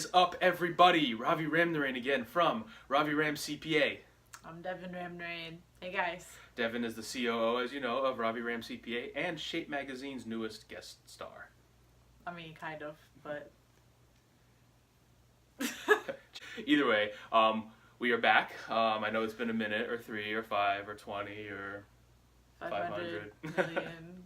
is up, everybody? Ravi Ramnarain again from RaviRamCPA. I'm Devin Ramnarain. Hey guys. Devin is the COO, as you know, of RaviRamCPA and Shape Magazine's newest guest star. I mean, kind of, but... Either way, we are back. I know it's been a minute, or 3, or 5, or 20, or 500 million.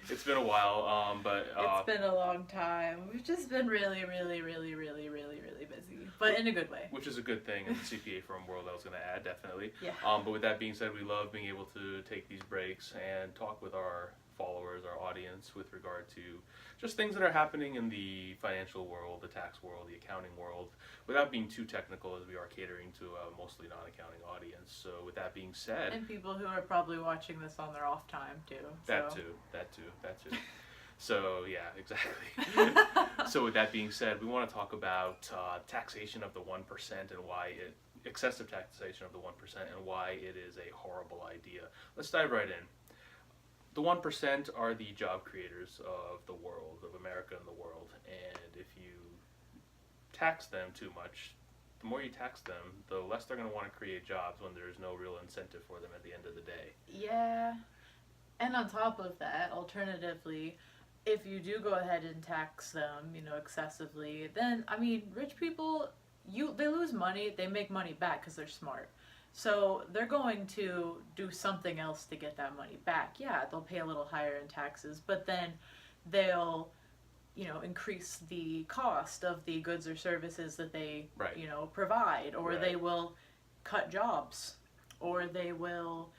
It's been a while, but... it's been a long time. We've just been really busy, but in a good way. Which is a good thing in the CPA firm world, I was going to add, definitely. Yeah. But with that being said, we love being able to take these breaks and talk with our followers, our audience, with regard to just things that are happening in the financial world, the tax world, the accounting world, without being too technical, as we are catering to a mostly non-accounting audience. So with that being said... And people who are probably watching this on their off time, too. That too. So, yeah, exactly. So with that being said, we want to talk about taxation of the 1% and why excessive taxation of the 1% and why it is a horrible idea. Let's dive right in. The 1% are the job creators of the world, of America and the world, and if you tax them too much, the more you tax them, the less they're going to want to create jobs when there's no real incentive for them at the end of the day. Yeah, and on top of that, alternatively, if you do go ahead and tax them, excessively, then, I mean, rich people, they lose money, they make money back because they're smart. So they're going to do something else to get that money back. Yeah, they'll pay a little higher in taxes, but then they'll, increase the cost of the goods or services that they, right. Provide, or right. They will cut jobs, or they will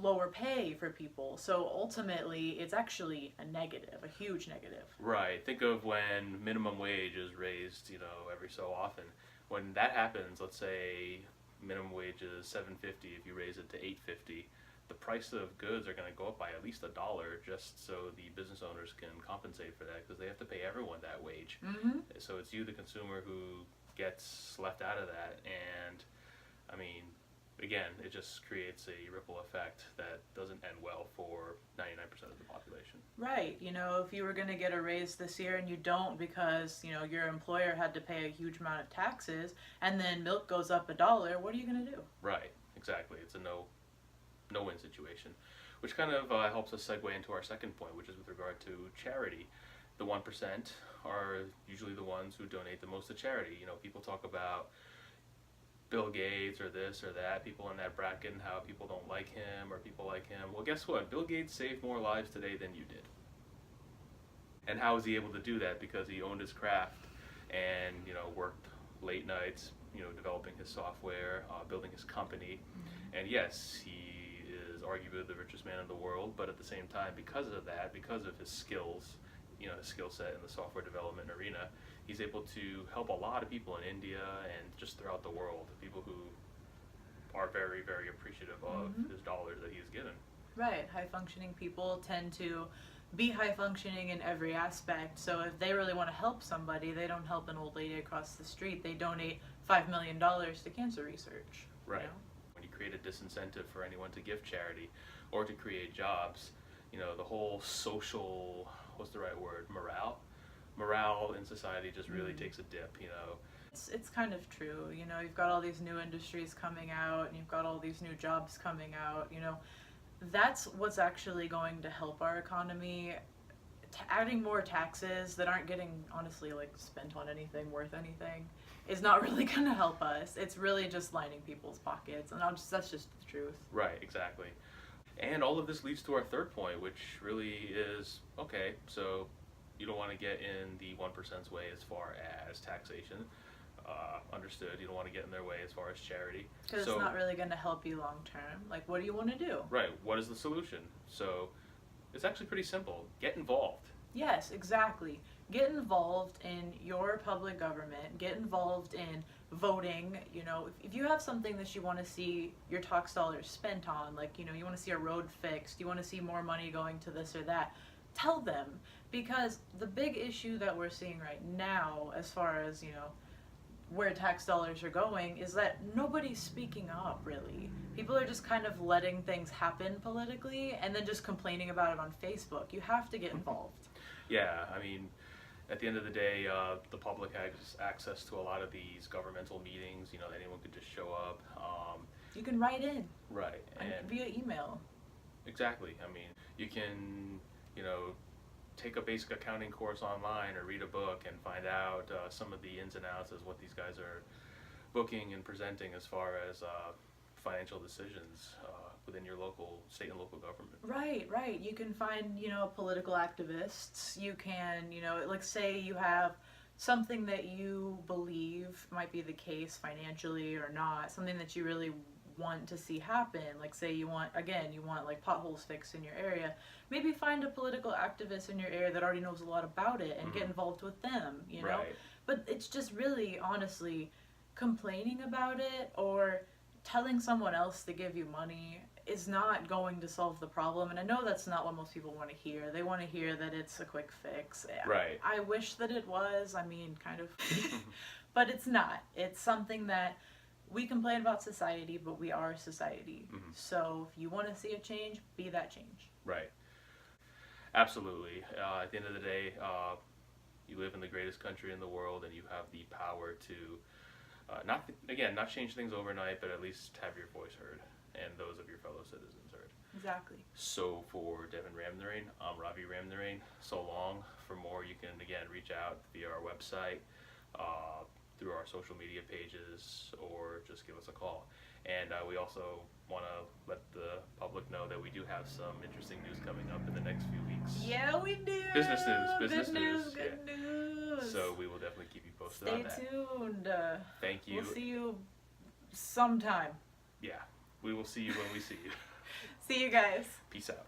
lower pay for people. So ultimately, it's actually a negative, a huge negative. Right. Think of when minimum wage is raised, every so often. When that happens, let's say minimum wage is $7.50. If you raise it to $8.50, the price of goods are going to go up by at least $1, just so the business owners can compensate for that, because they have to pay everyone that wage. Mm-hmm. So it's you, the consumer, who gets left out of that. And I mean, again, it just creates a ripple effect that doesn't end well for 99% of the population. Right. If you were going to get a raise this year and you don't because, your employer had to pay a huge amount of taxes, and then milk goes up $1, what are you going to do? Right. Exactly. It's a no-win situation, which kind of helps us segue into our second point, which is with regard to charity. The 1% are usually the ones who donate the most to charity. People talk about Bill Gates or this or that, people in that bracket, and how people don't like him or people like him. Well, guess what? Bill Gates saved more lives today than you did. And how was he able to do that? Because he owned his craft and, worked late nights, developing his software, building his company. Mm-hmm. And yes, he is arguably the richest man in the world, but at the same time, because of that, because of his skills, his skill set in the software development arena, he's able to help a lot of people in India and just throughout the world, people who are very, very appreciative of Mm-hmm. his dollars that he's given. Right. High-functioning people tend to be high-functioning in every aspect, so if they really want to help somebody, they don't help an old lady across the street. They donate $5 million to cancer research. Right. When you create a disincentive for anyone to give charity or to create jobs, the whole social, what's the right word, morale in society just really takes a dip, It's kind of true. You've got all these new industries coming out, and you've got all these new jobs coming out. That's what's actually going to help our economy. Adding more taxes that aren't getting, honestly, spent on anything worth anything is not really going to help us. It's really just lining people's pockets, and that's just the truth. Right, exactly. And all of this leads to our third point, which really is, okay, so you don't want to get in the 1%'s way as far as taxation. Understood. You don't want to get in their way as far as charity. Because it's not really going to help you long term. What do you want to do? Right. What is the solution? So it's actually pretty simple. Get involved. Yes, exactly. Get involved in your public government. Get involved in voting. If you have something that you want to see your tax dollars spent on, you want to see a road fixed, you want to see more money going to this or that, tell them. Because the big issue that we're seeing right now, as far as, where tax dollars are going, is that nobody's speaking up, really. People are just kind of letting things happen politically and then just complaining about it on Facebook. You have to get involved. Yeah, I mean, at the end of the day, the public has access to a lot of these governmental meetings. You know, anyone could just show up. You can write in Right, and via email. exactly. I mean, you can, you know, take a basic accounting course online or read a book and find out some of the ins and outs as what these guys are booking and presenting as far as financial decisions within your local, state and local government. Right, right. You can find, political activists. You can, like say you have something that you believe might be the case financially or not, something that you really want to see happen. Like say you want like potholes fixed in your area. Maybe find a political activist in your area that already knows a lot about it and get involved with them, Right. But it's just really, honestly, complaining about it or telling someone else to give you money is not going to solve the problem. And I know that's not what most people want to hear. They want to hear that it's a quick fix. Right. I wish that it was. I mean, kind of. But it's not. It's something that we complain about society, but we are society. So if you want to see a change, be that change. Right. Absolutely. At the end of the day, you live in the greatest country in the world, and you have the power to not change things overnight, but at least have your voice heard and those of your fellow citizens heard. Exactly. So for Devin Ramnarain, I'm Ravi Ramnarain. So long. For more, you can again reach out via our website, through our social media pages, or just give us a call. And we also want to let the public know that we do have some interesting news coming up in the next few weeks. Yeah, we do. Business news. Good news. So we will definitely keep you posted Stay on that. tuned. Thank you. We'll see you sometime. Yeah, we will see you when we see you. See you guys. Peace out.